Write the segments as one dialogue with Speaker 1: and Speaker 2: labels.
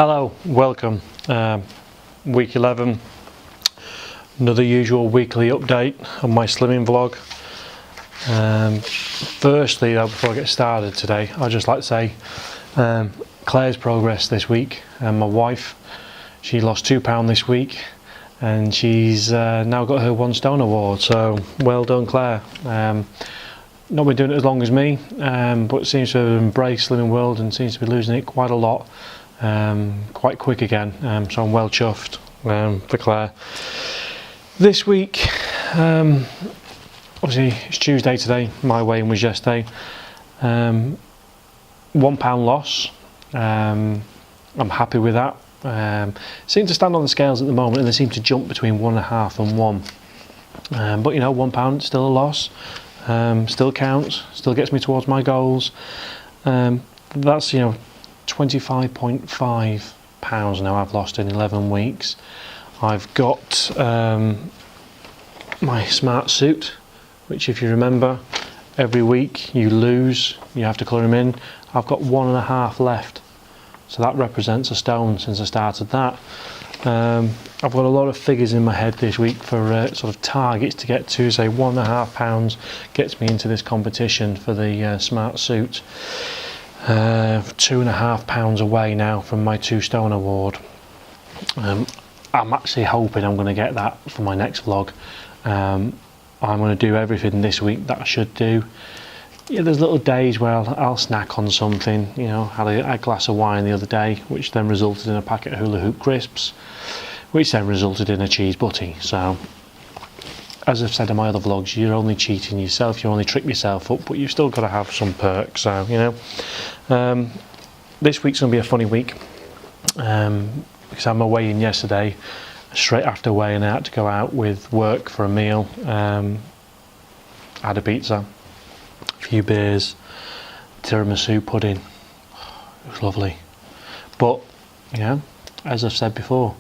Speaker 1: Hello, welcome. Week 11, another usual weekly update on my slimming vlog. Firstly, before I get started today, I'd just like to say Claire's progress this week. My wife, she lost £2 this week and she's now got her 1 stone award, so well done, Claire. Not been doing it as long as me, but seems to have embraced slimming world and seems to be losing it quite a lot. Quite quick again, so I'm well chuffed for Claire. This week, obviously it's Tuesday today, my weigh-in was yesterday. £1 loss, I'm happy with that. Seem to stand on the scales at the moment and they seem to jump between 1.5 and 1. But you know, £1 still a loss, still counts, still gets me towards my goals. That's, you know, £25.5 now I've lost in 11 weeks. I've got my smart suit, which if you remember, every week you lose, you have to colour them in. I've got 1.5 left, so that represents a stone since I started that. I've got a lot of figures in my head this week for sort of targets to get to, say £1.5 gets me into this competition for the smart suit. £2.5 away now from my 2 stone award. I'm actually hoping I'm going to get that for my next vlog. I'm going to do everything this week that I should do. Yeah, there's little days where I'll snack on something. You know, had a glass of wine the other day, which then resulted in a packet of hula hoop crisps, which then resulted in a cheese butty. So, as I've said in my other vlogs, you're only cheating yourself, you only trick yourself up, but you've still got to have some perks. So, you know, this week's going to be a funny week because I'm away in yesterday. Straight after weighing, I had to go out with work for a meal. I had a pizza, a few beers, tiramisu pudding. It was lovely. But, you know, as I've said before,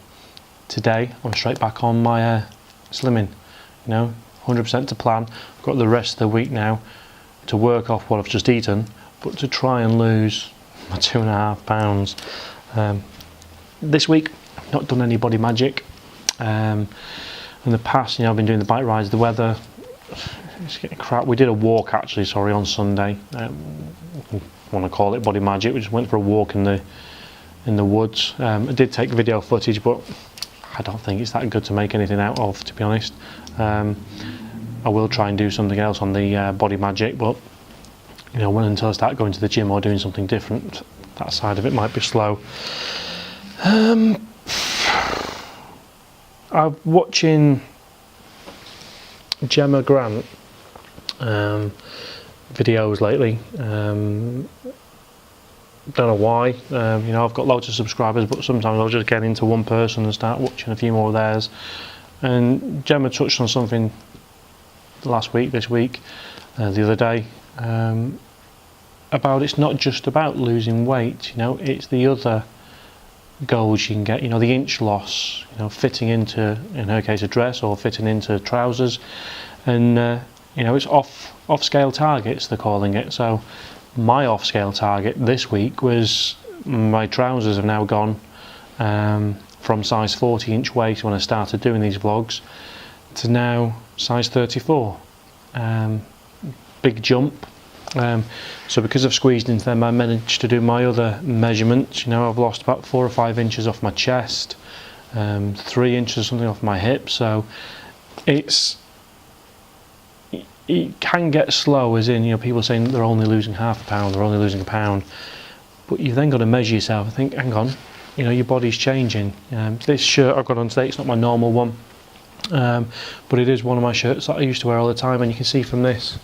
Speaker 1: today I'm straight back on my slimming. You know, 100% to plan. I've got the rest of the week now to work off what I've just eaten, but to try and lose my £2.5. This week, I've not done any body magic. In the past, you know, I've been doing the bike rides. The weather, it's getting crap. We did a walk actually, sorry, on Sunday. I want to call it body magic. We just went for a walk in the woods. I did take video footage, but I don't think it's that good to make anything out of, to be honest. I will try and do something else on the body magic, but you know, until I start going to the gym or doing something different, that side of it might be slow. I'm watching Gemma Grant videos lately. Don't know why. You know, I've got loads of subscribers, but sometimes I'll just get into one person and start watching a few more of theirs. And Gemma touched on something this week, the other day, about it's not just about losing weight. You know, it's the other goals you can get. You know, the inch loss. You know, fitting into, in her case, a dress or fitting into trousers, and you know, it's off scale targets they're calling it. So my off scale target this week was my trousers have now gone from size 40-inch waist when I started doing these vlogs to now size 34. Big jump. So because I've squeezed into them, I managed to do my other measurements. You know, I've lost about 4 or 5 inches off my chest, 3 inches or something off my hip. So it can get slow, as in, you know, people saying they're only losing £0.5, they're only losing £1, but you've then got to measure yourself and think, hang on, you know, your body's changing. This shirt I've got on today, it's not my normal one, but it is one of my shirts that I used to wear all the time, and you can see from this,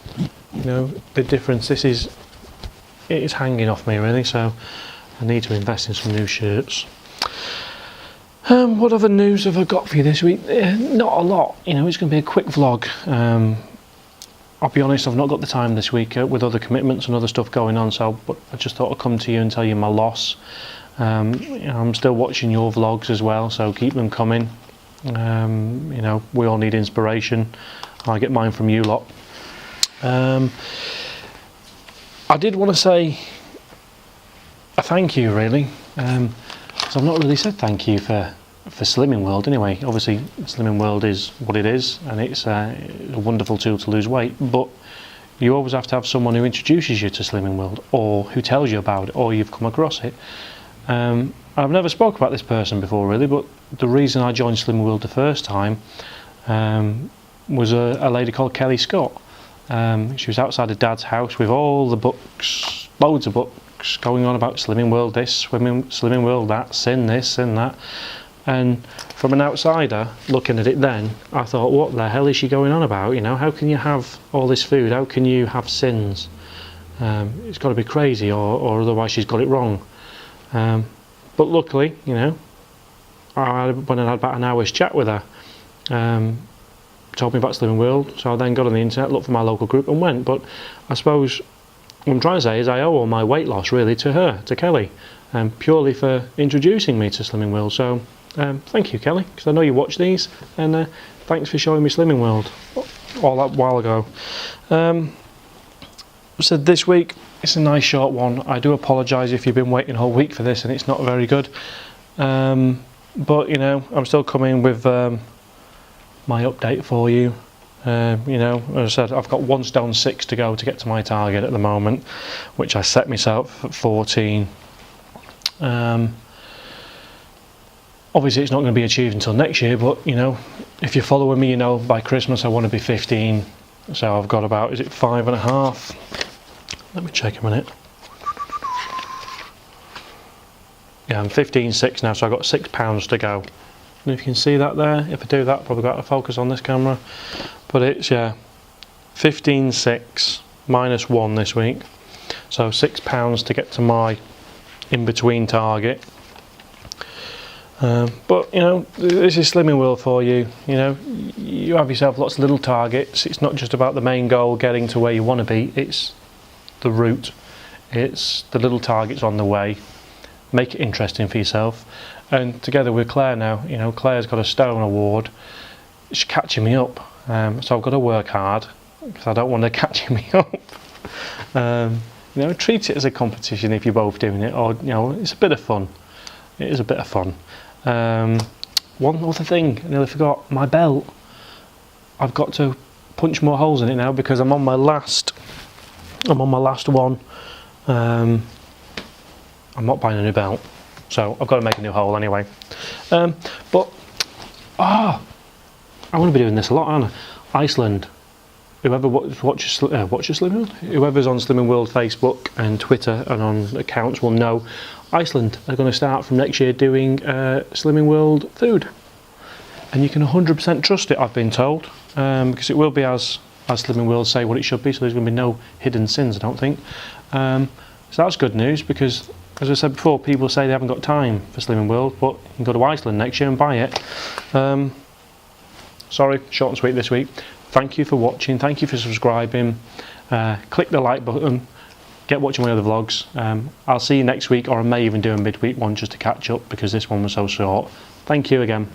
Speaker 1: you know, the difference. It is hanging off me really, so I need to invest in some new shirts. What other news have I got for you this week? Not a lot. You know, it's going to be a quick vlog. I'll be honest, I've not got the time this week with other commitments and other stuff going on, so but I just thought I'd come to you and tell you my loss. You know, I'm still watching your vlogs as well, so keep them coming. You know, we all need inspiration. I get mine from you lot. I did want to say a thank you, really. So I've not really said thank you for Slimming World anyway. Obviously Slimming World is what it is, and it's a wonderful tool to lose weight, but you always have to have someone who introduces you to Slimming World, or who tells you about it, or you've come across it. I've never spoke about this person before really, but the reason I joined Slimming World the first time was a lady called Kelly Scott. She was outside of Dad's house with all the books, loads of books going on about Slimming World this, Slimming World that, sin this, sin that. And from an outsider looking at it then, I thought, what the hell is she going on about? You know, how can you have all this food? How can you have sins? It's got to be crazy, or otherwise she's got it wrong. But luckily, you know, I went and had about an hour's chat with her. Told me about Slimming World, so I then got on the internet, looked for my local group and went. But I suppose what I'm trying to say is I owe all my weight loss really to her, to Kelly, purely for introducing me to Slimming World. So thank you, Kelly, because I know you watch these, and thanks for showing me Slimming World all that while ago. So this week it's a nice short one. I do apologise if you've been waiting a whole week for this and it's not very good, but you know, I'm still coming with my update for you. You know, as I said, I've got 1 stone 6 to go to get to my target at the moment, which I set myself at 14. Obviously it's not going to be achieved until next year, but you know, if you're following me, you know by Christmas I want to be 15, so I've got about, is it 5.5? Let me check a minute. Yeah, I'm 15.6 now, so I've got 6 pounds to go. And if you can see that there, if I do that, probably got to focus on this camera, but it's, yeah, 15.6 minus 1 this week, so 6 pounds to get to my in-between target. But you know, this is Slimming World for you. You know, you have yourself lots of little targets. It's not just about the main goal, getting to where you want to be. It's the route. It's the little targets on the way. Make it interesting for yourself. And together with Claire now, you know, Claire's got a Stone Award. She's catching me up. So I've got to work hard because I don't want her catching me up. You know, treat it as a competition if you're both doing it, or you know, it's a bit of fun. It is a bit of fun. One other thing, I nearly forgot, my belt. I've got to punch more holes in it now because I'm on my last one. I'm not buying a new belt, so I've got to make a new hole anyway. But I want to be doing this a lot, aren't I? Iceland. Whoever watches Slimming World, whoever's on Slimming World Facebook and Twitter and on accounts will know Iceland are going to start from next year doing Slimming World food, and you can 100% trust it, I've been told, because it will be as Slimming World say what it should be, so there's going to be no hidden sins, I don't think. So that's good news, because as I said before, people say they haven't got time for Slimming World, but you can go to Iceland next year and buy it. Sorry, short and sweet this week. Thank you for watching, thank you for subscribing, click the like button, get watching my other vlogs. I'll see you next week, or I may even do a midweek one just to catch up because this one was so short. Thank you again.